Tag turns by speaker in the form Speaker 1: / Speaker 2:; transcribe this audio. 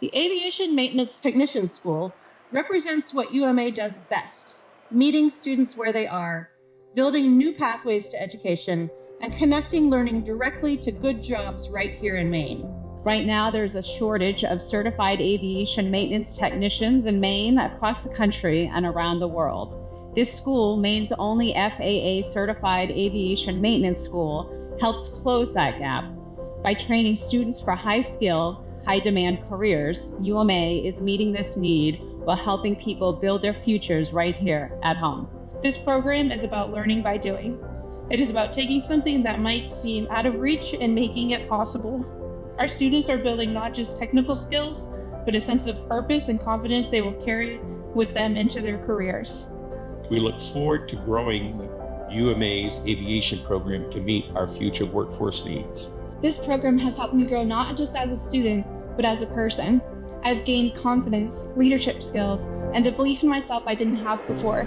Speaker 1: The Aviation Maintenance Technician School represents what UMA does best, meeting students where they are, building new pathways to education, and connecting learning directly to good jobs right here in Maine.
Speaker 2: Right now, there's a shortage of certified aviation maintenance technicians in Maine, across the country, and around the world. This school, Maine's only FAA certified aviation maintenance school, helps close that gap. By training students for high-skill, high-demand careers, UMA is meeting this need while helping people build their futures right here at home.
Speaker 3: This program is about learning by doing. It is about taking something that might seem out of reach and making it possible. Our students are building not just technical skills, but a sense of purpose and confidence they will carry with them into their careers.
Speaker 4: We look forward to growing UMA's aviation program to meet our future workforce needs.
Speaker 5: This program has helped me grow not just as a student, but as a person. I've gained confidence, leadership skills, and a belief in myself I didn't have before.